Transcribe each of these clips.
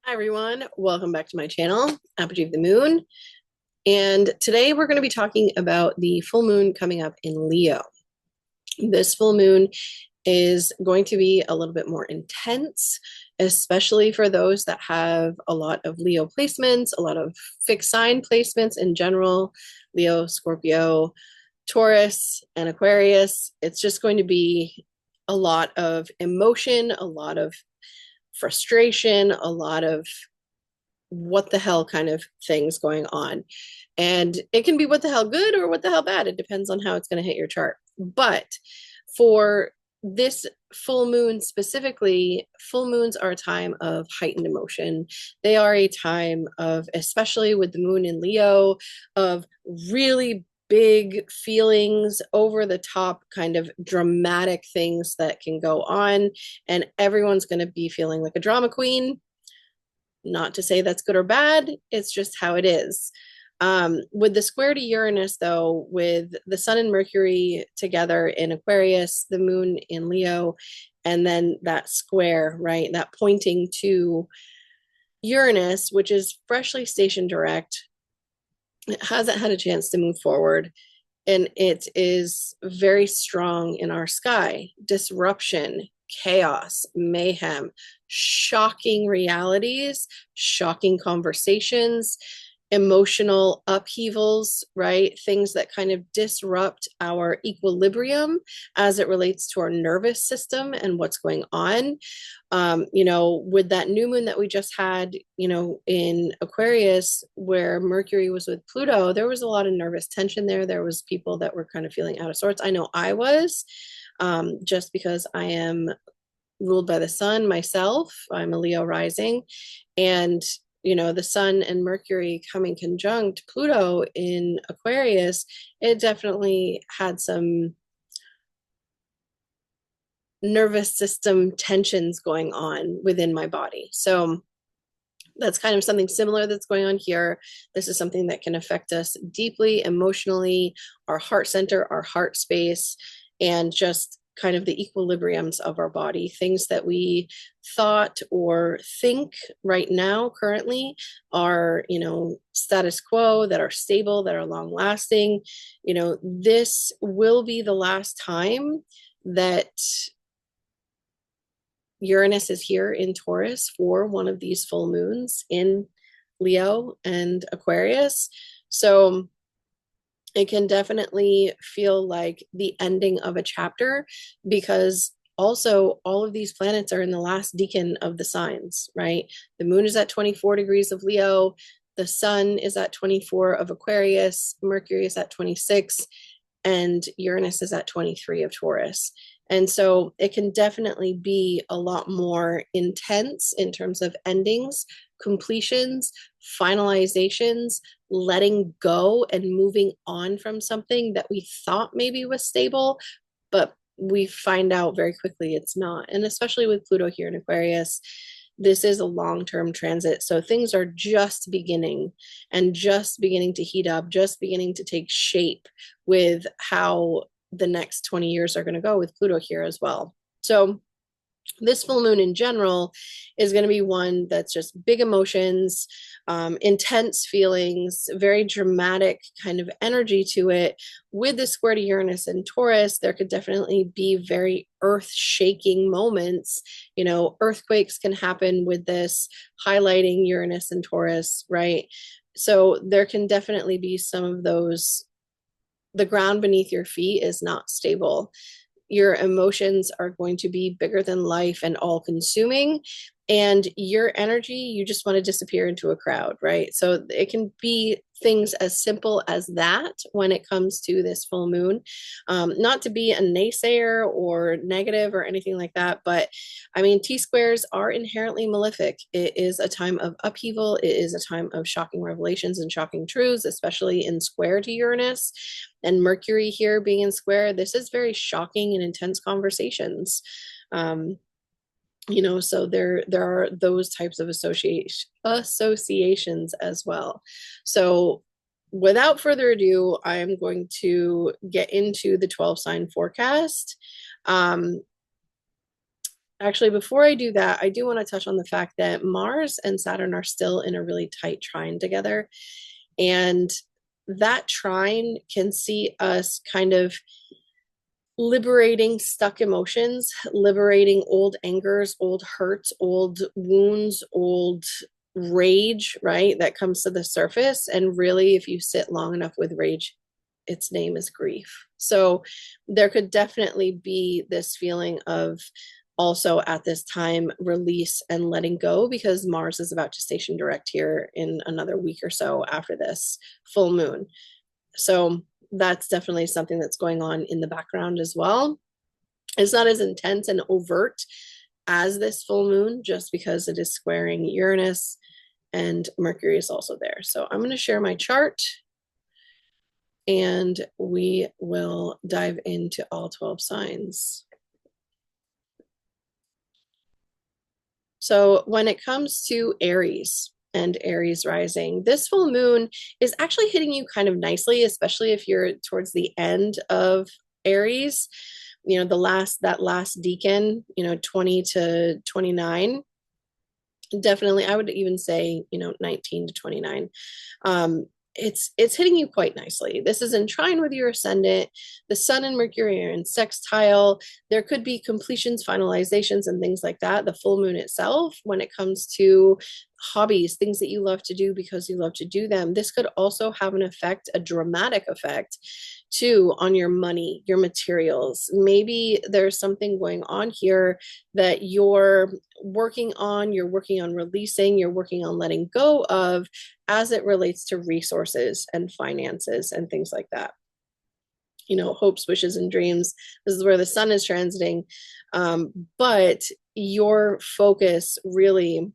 Hi everyone, welcome back to my channel, Apogee of the Moon. And today we're going to be talking about the full moon coming up in Leo. This full moon is going to be a little bit more intense, especially for those that have a lot of Leo placements, a lot of fixed sign placements in general, Leo, Scorpio, Taurus, and Aquarius. It's just going to be a lot of emotion, a lot of frustration, a lot of what the hell kind of things going on. And it can be what the hell good or what the hell bad. It depends on how it's going to hit your chart. But for this full moon specifically, full moons are a time of heightened emotion. They are a time of, especially with the moon in Leo, of really big feelings, over the top kind of dramatic things that can go on. And everyone's going to be feeling like a drama queen. Not to say that's good or bad, it's just how it is. With the square to Uranus, though, with the Sun and Mercury together in Aquarius, the Moon in Leo, and then that square, right, that pointing to Uranus, which is freshly stationed direct, it hasn't had a chance to move forward. And it is very strong in our sky. Disruption, chaos, mayhem, shocking realities, shocking conversations, emotional upheavals, right? Things that kind of disrupt our equilibrium as it relates to our nervous system and what's going on. With that new moon that we just had, in Aquarius, where Mercury was with Pluto, there was a lot of nervous tension there. There was people that were kind of feeling out of sorts. I know I was, just because I am ruled by the sun myself. I'm a Leo rising. And the sun and Mercury coming conjunct Pluto in Aquarius, it definitely had some nervous system tensions going on within my body. So that's kind of something similar that's going on here. This is something that can affect us deeply, emotionally, our heart center, our heart space, and just kind of the equilibriums of our body. Things that we thought or think right now, currently, are, status quo, that are stable, that are long lasting. This will be the last time that Uranus is here in Taurus for one of these full moons in Leo and Aquarius. So it can definitely feel like the ending of a chapter, because also all of these planets are in the last decan of the signs, right? The moon is at 24 degrees of Leo, the sun is at 24 of Aquarius, Mercury is at 26, and Uranus is at 23 of Taurus. And so it can definitely be a lot more intense in terms of endings, completions, finalizations, letting go and moving on from something that we thought maybe was stable, but we find out very quickly it's not. And especially with Pluto here in Aquarius, this is a long-term transit. So things are just beginning and just beginning to heat up, just beginning to take shape with how the next 20 years are going to go with Pluto here as well. So this full moon in general is going to be one that's just big emotions, intense feelings, very dramatic kind of energy to it. With the square to Uranus and Taurus, there could definitely be very earth shaking moments. Earthquakes can happen with this, highlighting Uranus and Taurus, right? So there can definitely be some of those. The ground beneath your feet is not stable. Your emotions are going to be bigger than life and all consuming. And your energy, you just want to disappear into a crowd, right? So it can be things as simple as that when it comes to this full moon. Not to be a naysayer or negative or anything like that, but I mean, T squares are inherently malefic. It is a time of upheaval. It is a time of shocking revelations and shocking truths, especially in square to Uranus. And Mercury here being in square, this is very shocking and intense conversations. So there are those types of associations as well. So without further ado, I am going to get into the 12 sign forecast. Actually, before I do that, I do want to touch on the fact that Mars and Saturn are still in a really tight trine together. And that trine can see us kind of liberating stuck emotions, liberating old angers, old hurts, old wounds, old rage, right? That comes to the surface. And really, if you sit long enough with rage, its name is grief. So there could definitely be this feeling of also at this time release and letting go, because Mars is about to station direct here in another week or so after this full moon. So that's definitely something that's going on in the background as well. It's not as intense and overt as this full moon, just because it is squaring Uranus, and Mercury is also there. So I'm going to share my chart and we will dive into all 12 signs. So when it comes to Aries and Aries rising, this full moon is actually hitting you kind of nicely, especially if you're towards the end of Aries, you know, that last decan, you know, 20 to 29. Definitely, I would even say, you know, 19 to 29. It's hitting you quite nicely. This is in trine with your ascendant. The sun and Mercury are in sextile. There could be completions, finalizations, and things like that. The full moon itself, when it comes to hobbies, things that you love to do because you love to do them, this could also have an effect, a dramatic effect too, on your money, your materials. Maybe there's something going on here that you're working on releasing, you're working on letting go of, as it relates to resources and finances and things like that. You know, hopes, wishes, and dreams. This is where the sun is transiting. But your focus really,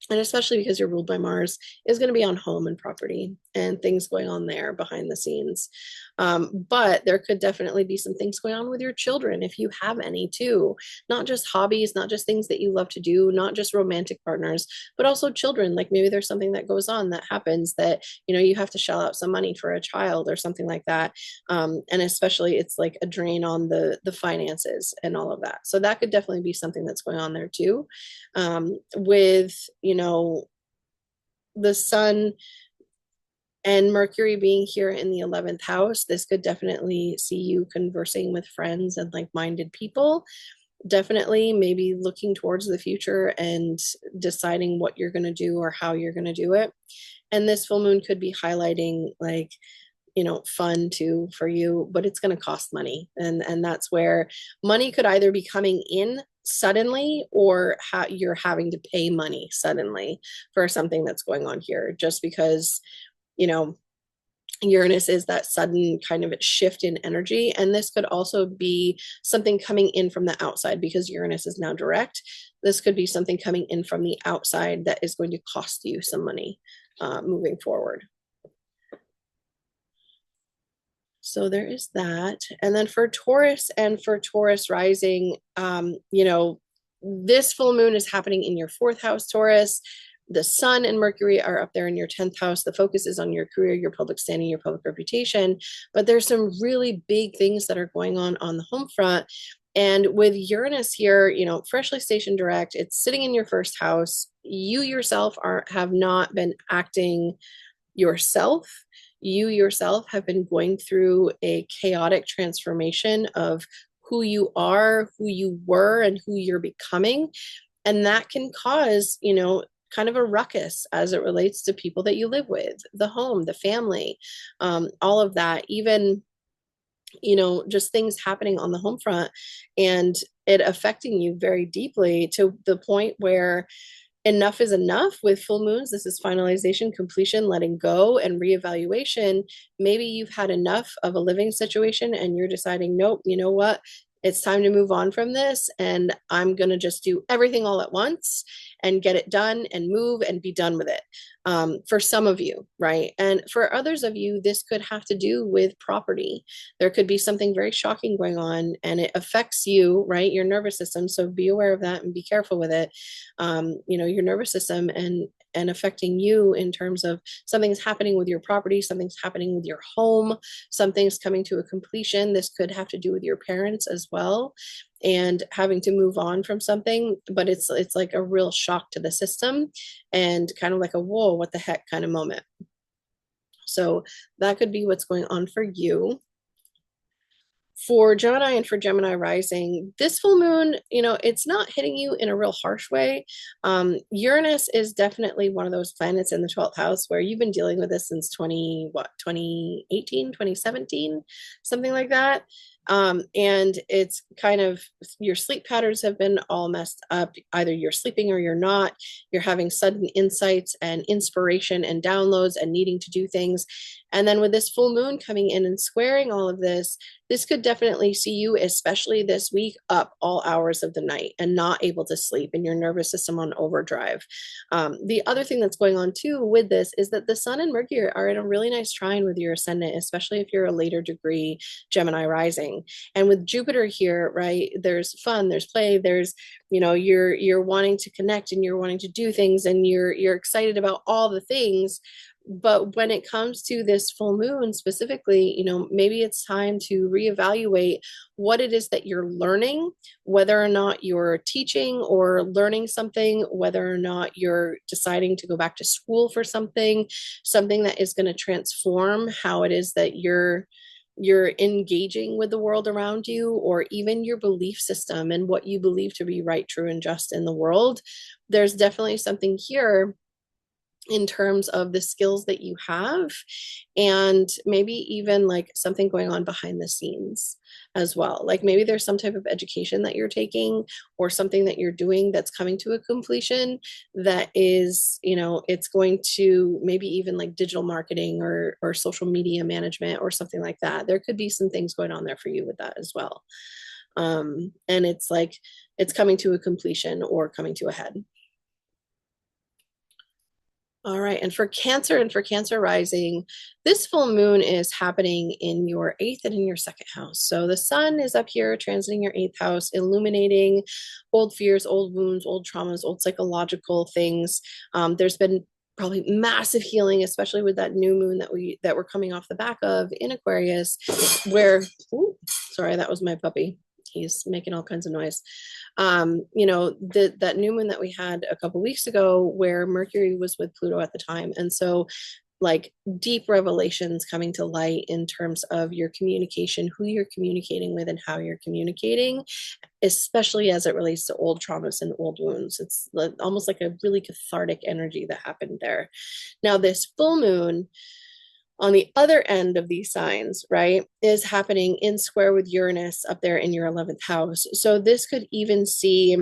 and especially because you're ruled by Mars, is going to be on home and property and things going on there behind the scenes. But there could definitely be some things going on with your children, if you have any too. Not just hobbies, not just things that you love to do, not just romantic partners, but also children. Like maybe there's something that goes on that happens that, you know, you have to shell out some money for a child or something like that. And especially it's like a drain on the finances and all of that. So that could definitely be something that's going on there too. With, you know, the sun and Mercury being here in the 11th house, this could definitely see you conversing with friends and like-minded people. Definitely maybe looking towards the future and deciding what you're going to do or how you're going to do it. And this full moon could be highlighting like, you know, fun too for you, but it's going to cost money. And that's where money could either be coming in suddenly or you're having to pay money suddenly for something that's going on here, just because, you know, Uranus is that sudden kind of shift in energy. And this could also be something coming in from the outside, because Uranus is now direct. This could be something coming in from the outside that is going to cost you some money moving forward. So there is that. And then for Taurus and for Taurus rising, you know, this full moon is happening in your 4th house, Taurus. The sun and Mercury are up there in your 10th house. The focus is on your career, your public standing, your public reputation. But there's some really big things that are going on the home front. And with Uranus here, you know, freshly stationed direct, it's sitting in your 1st house. You yourself have not been acting yourself. You yourself have been going through a chaotic transformation of who you are, who you were, and who you're becoming. And that can cause, you know, kind of a ruckus as it relates to people that you live with, the home, the family, all of that, even, you know, just things happening on the home front and it affecting you very deeply to the point where enough is enough with full moons. This is finalization, completion, letting go, and reevaluation. Maybe you've had enough of a living situation and you're deciding, nope, you know what? It's time to move on from this. And I'm going to just do everything all at once and get it done and move and be done with it. For some of you, right? And for others of you, this could have to do with property. There could be something very shocking going on and it affects you, right? Your nervous system. So be aware of that and be careful with it. You know, your nervous system, and and affecting you in terms of something's happening with your property, something's happening with your home, something's coming to a completion. This could have to do with your parents as well and having to move on from something, but it's like a real shock to the system and kind of like a whoa, what the heck kind of moment. So that could be what's going on for you. For Gemini and for Gemini rising, this full moon, it's not hitting you in a real harsh way. Uranus is definitely one of those planets in the 12th house where you've been dealing with this since 2018, 2017, something like that. And it's kind of your sleep patterns have been all messed up. Either you're sleeping or you're not. You're having sudden insights and inspiration and downloads and needing to do things. And then with this full moon coming in and squaring all of this could definitely see you, especially this week, up all hours of the night and not able to sleep and your nervous system on overdrive. The other thing that's going on too with this is that the Sun and Mercury are in a really nice trine with your ascendant, especially if you're a later degree Gemini rising. And with Jupiter here, right, there's fun, there's play, there's, you're wanting to connect and you're wanting to do things and you're excited about all the things. But when it comes to this full moon specifically, maybe it's time to reevaluate what it is that you're learning, whether or not you're teaching or learning something, whether or not you're deciding to go back to school for something that is going to transform how it is that you're engaging with the world around you, or even your belief system and what you believe to be right, true, and just in the world. There's definitely something here in terms of the skills that you have, and maybe even like something going on behind the scenes as well. Like maybe there's some type of education that you're taking or something that you're doing that's coming to a completion that is, it's going to maybe even like digital marketing or social media management or something like that. There could be some things going on there for you with that as well. And it's like it's coming to a completion or coming to a head. All right. And for Cancer rising, this full moon is happening in your 8th and in your 2nd house. So the Sun is up here transiting your 8th house, illuminating old fears, old wounds, old traumas, old psychological things. There's been probably massive healing, especially with that new moon that we're coming off the back of in Aquarius, where, sorry, that was my puppy. He's making all kinds of noise. That new moon that we had a couple weeks ago where Mercury was with Pluto at the time. And so like deep revelations coming to light in terms of your communication, who you're communicating with and how you're communicating, especially as it relates to old traumas and old wounds. It's almost like a really cathartic energy that happened there. Now this full moon on the other end of these signs, right, is happening in square with Uranus up there in your 11th house. So this could even see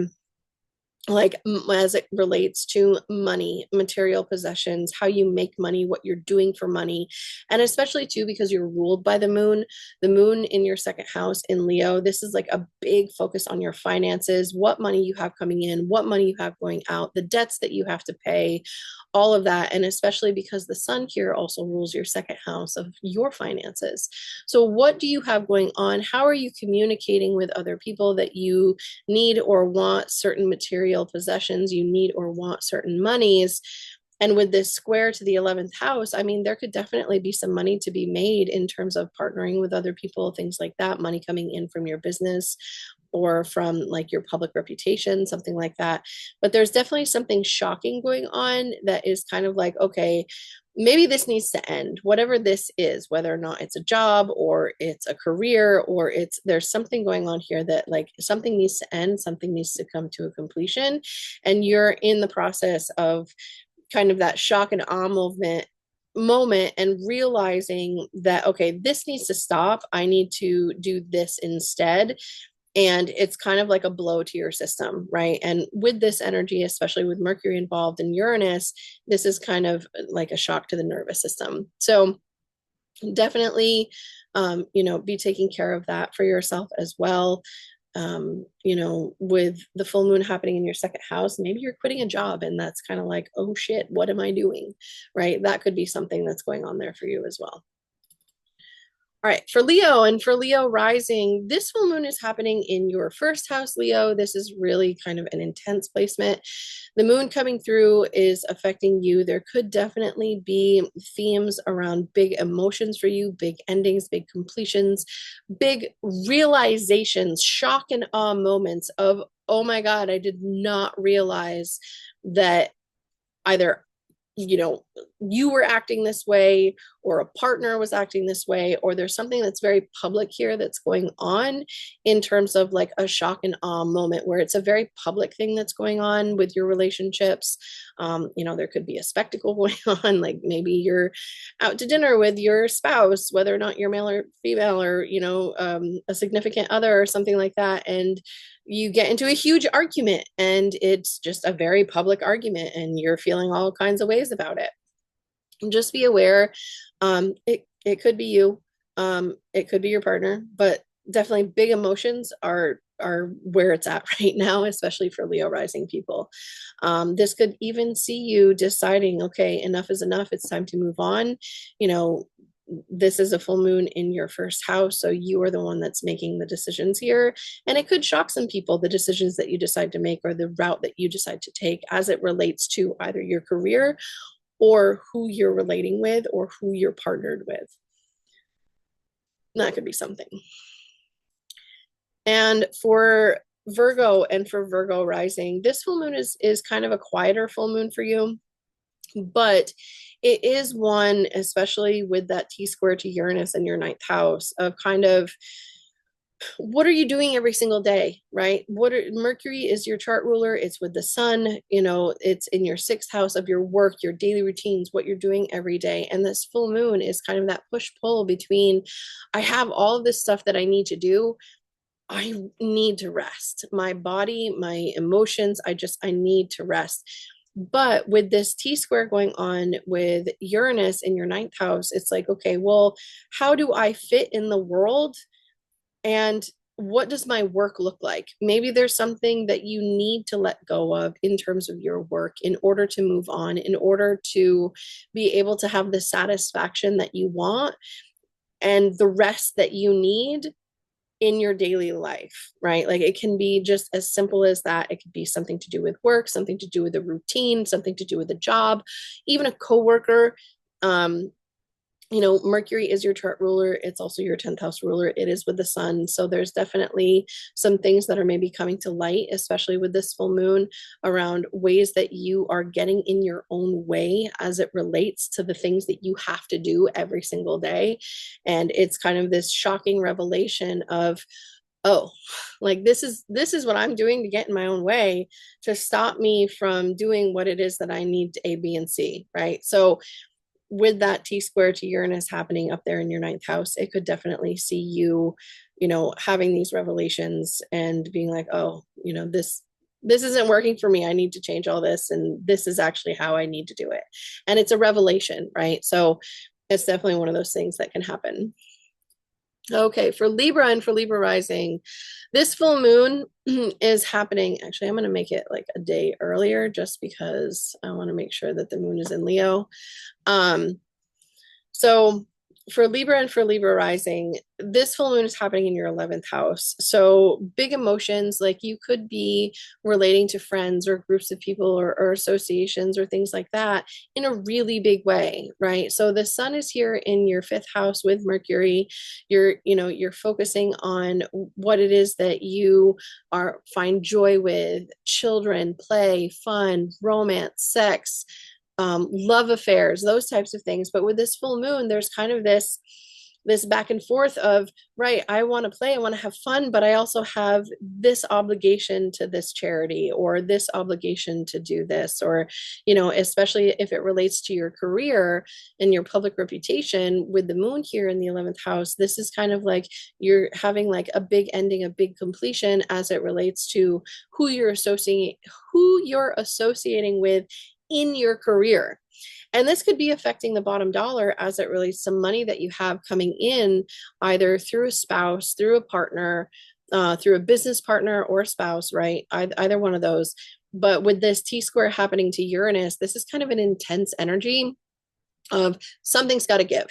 like as it relates to money, material possessions, how you make money, what you're doing for money. And especially too, because you're ruled by the moon in your 2nd house in Leo, this is like a big focus on your finances, what money you have coming in, what money you have going out, the debts that you have to pay, all of that. And especially because the Sun here also rules your 2nd house of your finances. So what do you have going on? How are you communicating with other people that you need or want certain material possessions, you need or want certain monies? And with this square to the 11th house, I mean, there could definitely be some money to be made in terms of partnering with other people, things like that, money coming in from your business or from like your public reputation, something like that. But there's definitely something shocking going on that is kind of like, okay, maybe this needs to end, whatever this is, whether or not it's a job or it's a career or there's something going on here that like something needs to end, something needs to come to a completion. And you're in the process of kind of that shock and awe moment and realizing that, okay, this needs to stop. I need to do this instead. And it's kind of like a blow to your system, right? And with this energy, especially with Mercury involved in Uranus, this is kind of like a shock to the nervous system. So definitely, be taking care of that for yourself as well. With the full moon happening in your 2nd house, maybe you're quitting a job and that's kind of like, oh shit, what am I doing? Right? That could be something that's going on there for you as well. All right, for Leo and for Leo rising, this full moon is happening in your 1st house, Leo. This is really kind of an intense placement. the moon coming through is affecting you. There could definitely be themes around big emotions for you, big endings, big completions, big realizations, shock and awe moments of, oh my God, I did not realize that either you were acting this way, or a partner was acting this way, or there's something that's very public here that's going on in terms of like a shock and awe moment where it's a very public thing that's going on with your relationships. There could be a spectacle going on, like maybe you're out to dinner with your spouse, whether or not you're male or female, or a significant other or something like that, and you get into a huge argument, and it's just a very public argument, and you're feeling all kinds of ways about it. Just be aware. It could be you, it could be your partner, but definitely big emotions are where it's at right now, especially for Leo rising people. This could even see you deciding, okay, enough is enough, it's time to move on. This is a full moon in your first house, so you are the one that's making the decisions here, and it could shock some people, the decisions that you decide to make or the route that you decide to take as it relates to either your career or who you're relating with or who you're partnered with. That could be something. And for Virgo and for Virgo rising, this full moon is kind of a quieter full moon for you, but it is one, especially with that T-square to Uranus in your ninth house, of kind of, what are you doing every single day, right? Mercury is your chart ruler. It's with the sun, it's in your sixth house of your work, your daily routines, what you're doing every day. And this full moon is kind of that push pull between, I have all of this stuff that I need to do. I need to rest my body, my emotions. I need to rest. But with this T-square going on with Uranus in your ninth house, it's like, okay, well, how do I fit in the world? And what does my work look like? Maybe there's something that you need to let go of in terms of your work in order to move on, in order to be able to have the satisfaction that you want and the rest that you need in your daily life, right? Like it can be just as simple as that. It could be something to do with work, something to do with a routine, something to do with a job, even a coworker. Mercury is your chart ruler. It's also your 10th house ruler. It is with the sun. So there's definitely some things that are maybe coming to light, especially with this full moon, around ways that you are getting in your own way as it relates to the things that you have to do every single day. And it's kind of this shocking revelation of, oh, like this is what I'm doing to get in my own way, to stop me from doing what it is that I need to A, B, and C, right? So with that T-square to Uranus happening up there in your ninth house, it could definitely see you, having these revelations and being like, oh, this isn't working for me. I need to change all this. And this is actually how I need to do it. And it's a revelation, right? So it's definitely one of those things that can happen. Okay, for Libra and for Libra rising, this full moon is happening. Actually, I'm going to make it like a day earlier just because I want to make sure that the moon is in Leo. So for Libra and for Libra rising, this full moon is happening in your 11th house. So big emotions, like you could be relating to friends or groups of people or associations or things like that in a really big way, right? So the sun is here in your 5th house with Mercury. You're focusing on what it is that you find joy with: children, play, fun, romance, sex, love affairs, those types of things. But with this full moon, there's kind of this back and forth of, right, I want to play, I want to have fun, but I also have this obligation to this charity or this obligation to do this, or, especially if it relates to your career and your public reputation with the moon here in the 11th house, this is kind of like you're having like a big ending, a big completion as it relates to who you're associating with in your career. And this could be affecting the bottom dollar as it relates to money that you have coming in, either through a spouse, through a partner, through a business partner or spouse, right? Either one of those. But with this T-square happening to Uranus, this is kind of an intense energy of something's got to give.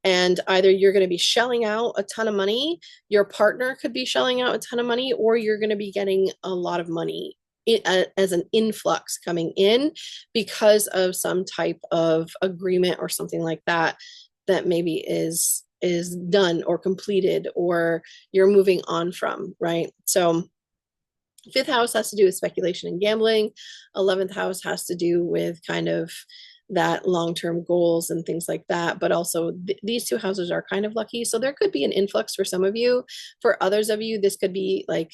And either you're going to be shelling out a ton of money, your partner could be shelling out a ton of money, or you're going to be getting a lot of money as an influx coming in because of some type of agreement or something like that that maybe is done or completed or you're moving on from, right? So fifth house has to do with speculation and gambling. 11th house has to do with kind of that long-term goals and things like that. But also these two houses are kind of lucky. So there could be an influx for some of you. For others of you, this could be like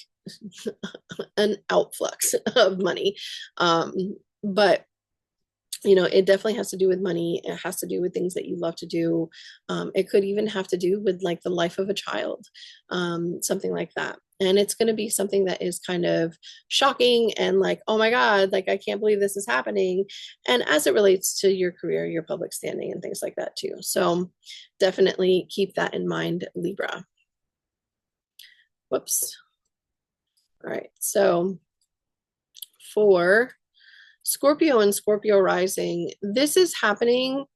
an outflux of money. But you know, it definitely has to do with money. It has to do with things that you love to do. It could even have to do with like the life of a child, something like that. And it's going to be something that is kind of shocking and like, oh my God, like I can't believe this is happening. And as it relates to your career, your public standing, and things like that too. So definitely keep that in mind, Libra. Whoops. All right. So for Scorpio and Scorpio rising, this is happening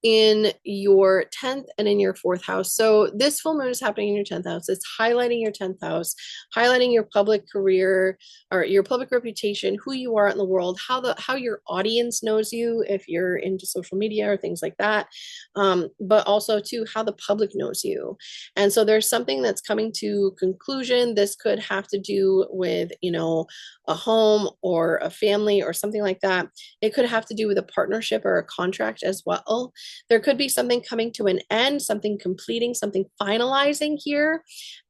in your 10th and in your 4th house. So this full moon is happening in your 10th house. It's highlighting your 10th house, highlighting your public career or your public reputation, who you are in the world, how your audience knows you if you're into social media or things like that. But also too how the public knows you. And so there's something that's coming to conclusion. This could have to do with, you know, a home or a family or something like that. It could have to do with a partnership or a contract as well. There could be something coming to an end, something completing, something finalizing here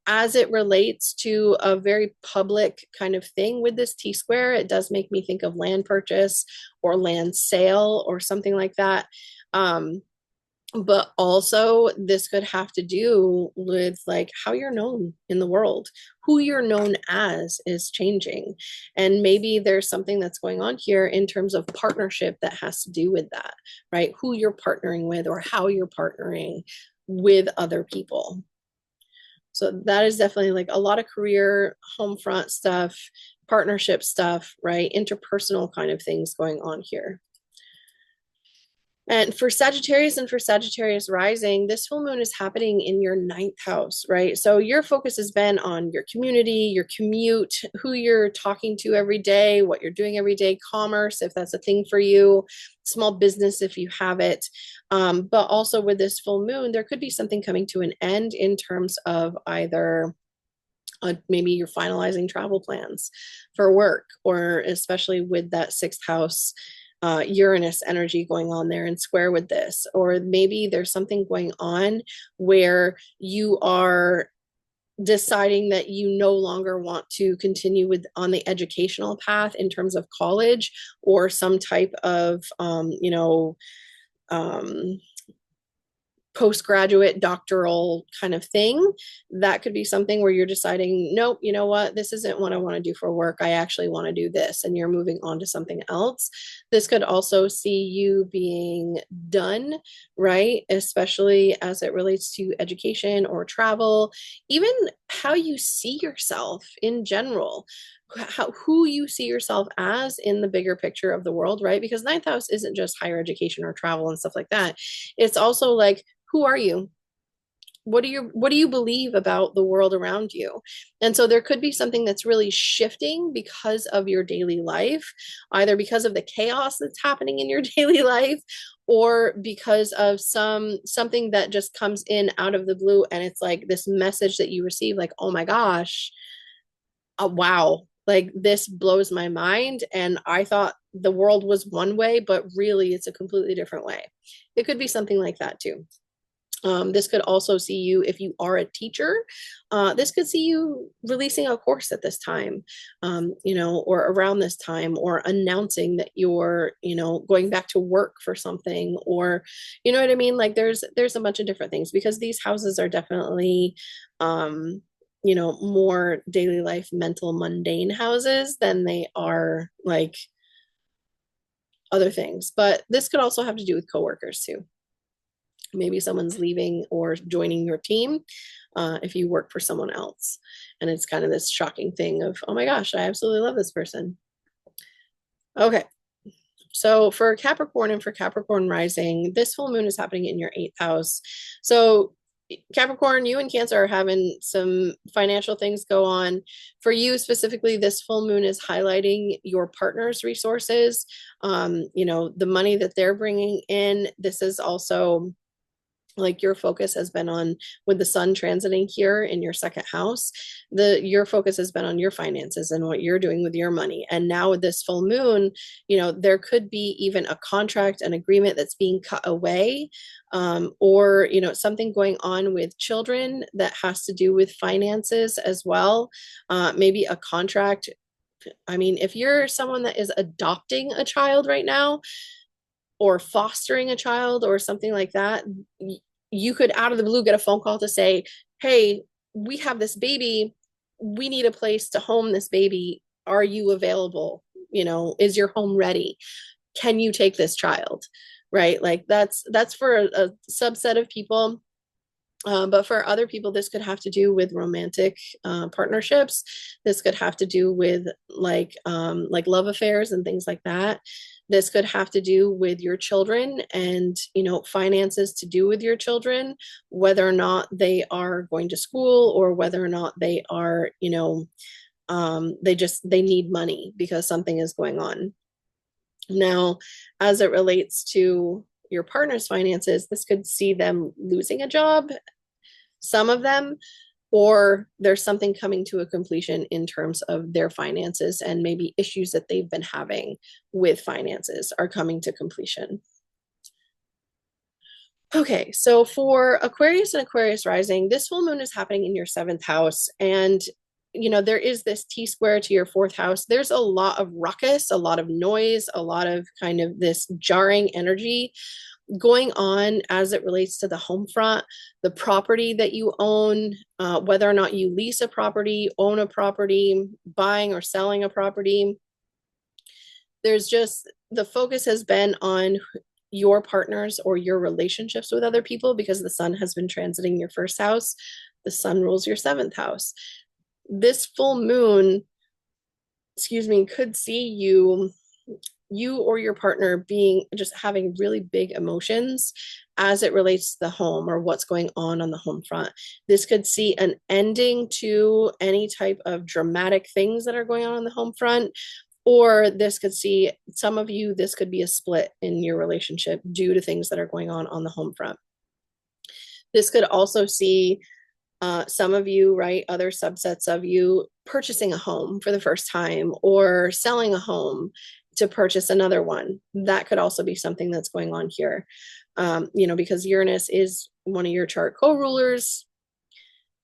as it relates to a very public kind of thing with this T square. It does make me think of land purchase or land sale or something like that. But also this could have to do with like how you're known in the world, who you're known as is changing. And maybe there's something that's going on here in terms of partnership that has to do with that, right? Who you're partnering with or how you're partnering with other people. So that is definitely like a lot of career, home front stuff, partnership stuff, right? Interpersonal kind of things going on here. And for Sagittarius and for Sagittarius rising, this full moon is happening in your 9th house, right? So your focus has been on your community, your commute, who you're talking to every day, what you're doing every day, commerce, if that's a thing for you, small business, if you have it. But also with this full moon, there could be something coming to an end in terms of either maybe you're finalizing travel plans for work, or especially with that 6th house Uranus energy going on there and square with this. Or maybe there's something going on where you are deciding that you no longer want to continue with on the educational path in terms of college or some type of postgraduate doctoral kind of thing. That could be something where you're deciding, nope, you know what, this isn't what I want to do for work. I actually want to do this, and you're moving on to something else. This could also see you being done, right? Especially as it relates to education or travel, even how you see yourself in general. Who you see yourself as in the bigger picture of the world, right? Because 9th house isn't just higher education or travel and stuff like that. It's also like, who are you? What do you believe about the world around you? And so there could be something that's really shifting because of your daily life, either because of the chaos that's happening in your daily life, or because of something that just comes in out of the blue, and it's like this message that you receive, like, oh my gosh, wow, like this blows my mind, and I thought the world was one way, but really it's a completely different way. It could be something like that too. This could also see you, if you are a teacher, this could see you releasing a course at this time, or around this time, or announcing that you're, going back to work for something, or, you know what I mean? Like there's a bunch of different things, because these houses are definitely, more daily life, mental, mundane houses than they are like other things. But this could also have to do with coworkers too. Maybe someone's leaving or joining your team if you work for someone else. And it's kind of this shocking thing of, oh my gosh, I absolutely love this person. Okay. So for Capricorn and for Capricorn rising, this full moon is happening in your 8th house. So Capricorn, you and Cancer are having some financial things go on. For you specifically, this full moon is highlighting your partner's resources, the money that they're bringing in. This is also like your focus has been on, with the sun transiting here in your second house, your focus has been on your finances and what you're doing with your money. And now with this full moon, there could be even a contract, an agreement that's being cut away, or something going on with children that has to do with finances as well. Maybe a contract. I mean, if you're someone that is adopting a child right now, or fostering a child or something like that, you could out of the blue get a phone call to say, hey, we have this baby, we need a place to home this baby, are you available? Is your home ready? Can you take this child? Right? Like that's for a subset of people. But for other people, this could have to do with romantic partnerships. This could have to do with like love affairs and things like that. This could have to do with your children and, finances to do with your children, whether or not they are going to school or whether or not they are, they need money because something is going on. Now, as it relates to your partner's finances, this could see them losing a job, some of them, or there's something coming to a completion in terms of their finances, and maybe issues that they've been having with finances are coming to completion. Okay, so for Aquarius and Aquarius rising, this full moon is happening in your seventh house. And, there is this T-square to your fourth house. There's a lot of ruckus, a lot of noise, a lot of kind of this jarring energy going on as it relates to the home front, the property that you own, whether or not you lease a property, own a property, buying or selling a property. There's just, the focus has been on your partners or your relationships with other people because the sun has been transiting your first house. The sun rules your seventh house. This full moon, could see you or your partner being just having really big emotions as it relates to the home or what's going on the home front. This could see an ending to any type of dramatic things that are going on the home front, or this could see some of you, this could be a split in your relationship due to things that are going on the home front. This could also see some of you, right, other subsets of you purchasing a home for the first time or selling a home to purchase another one. That could also be something that's going on here, because Uranus is one of your chart co-rulers.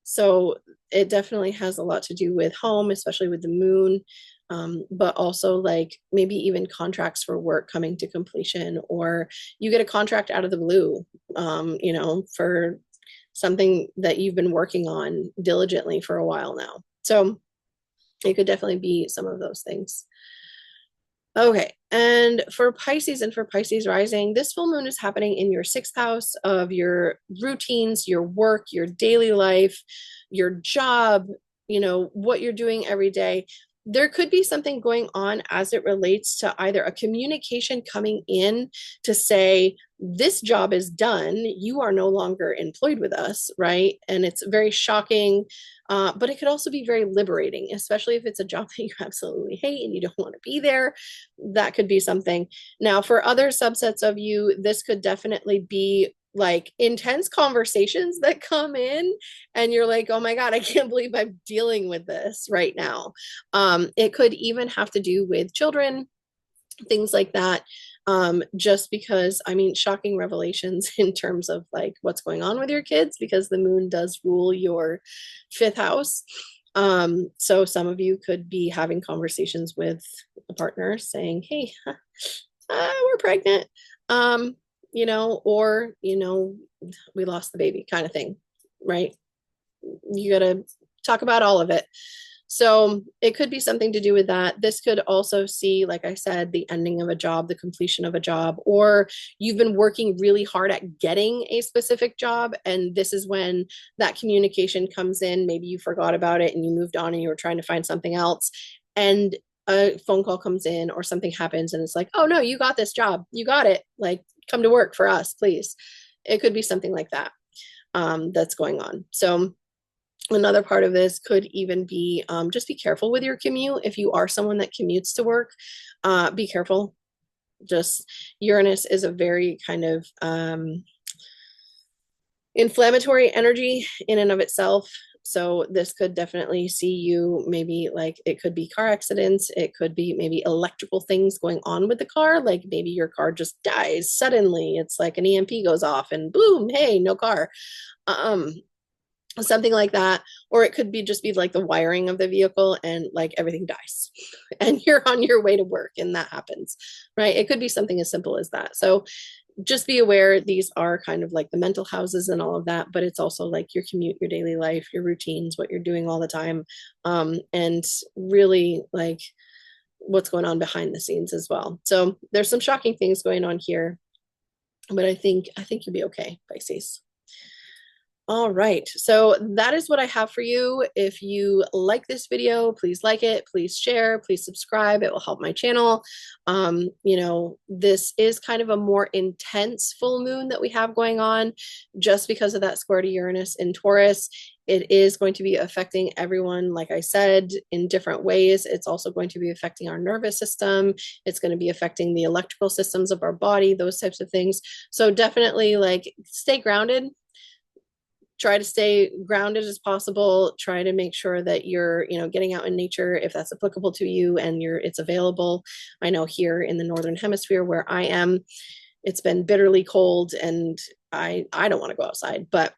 So it definitely has a lot to do with home, especially with the moon, but also like maybe even contracts for work coming to completion, or you get a contract out of the blue, for something that you've been working on diligently for a while now. So it could definitely be some of those things. Okay, and for Pisces and for Pisces rising, this full moon is happening in your sixth house of your routines, your work, your daily life, your job, what you're doing every day. There could be something going on as it relates to either a communication coming in to say, this job is done, you are no longer employed with us, right? And it's very shocking, but it could also be very liberating, especially if it's a job that you absolutely hate and you don't want to be there. That could be something. Now, for other subsets of you, this could definitely be like intense conversations that come in and you're like, oh my God, I can't believe I'm dealing with this right now. It could even have to do with children, things like that. Just because, shocking revelations in terms of like what's going on with your kids, because the moon does rule your fifth house. So some of you could be having conversations with a partner saying, hey, we're pregnant. Or, we lost the baby kind of thing, right? You got to talk about all of it. So it could be something to do with that. This could also see, like I said, the ending of a job, the completion of a job, or you've been working really hard at getting a specific job. And this is when that communication comes in. Maybe you forgot about it and you moved on and you were trying to find something else. And a phone call comes in or something happens and it's like, oh no, you got this job. You got it. Like, come to work for us, please. It could be something like that. that's going on. So another part of this could even be just be careful with your commute. If you are someone that commutes to work, be careful. Just Uranus is a very kind of inflammatory energy in and of itself. So this could definitely see you maybe like it could be car accidents. It could be maybe electrical things going on with the car. Like maybe your car just dies suddenly. It's like an EMP goes off and boom, hey, no car. Something like that. Or it could be just be like the wiring of the vehicle and like everything dies and you're on your way to work and that happens, right? It could be something as simple as that. So just be aware these are kind of like the mental houses and all of that, but it's also like your commute, your daily life, your routines, what you're doing all the time, and really like what's going on behind the scenes as well. So there's some shocking things going on here, but I think you'll be okay, Pisces. All right, so that is what I have for you. If you like this video, please like it, please share, please subscribe. It will help my channel. You know, this is kind of a more intense full moon that we have going on just because of that square to Uranus in Taurus. It is going to be affecting everyone, like I said, in different ways. It's also going to be affecting our nervous system. It's going to be affecting the electrical systems of our body, those types of things. So definitely like stay grounded. Try to stay grounded as possible. Try to make sure that you're, you know, getting out in nature if that's applicable to you and it's available. I know here in the Northern Hemisphere where I am, it's been bitterly cold and I don't want to go outside, but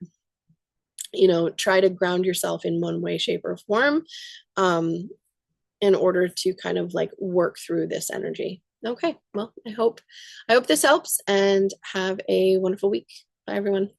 you know, try to ground yourself in one way, shape, or form in order to kind of like work through this energy. Okay, well, I hope this helps and have a wonderful week. Bye, everyone.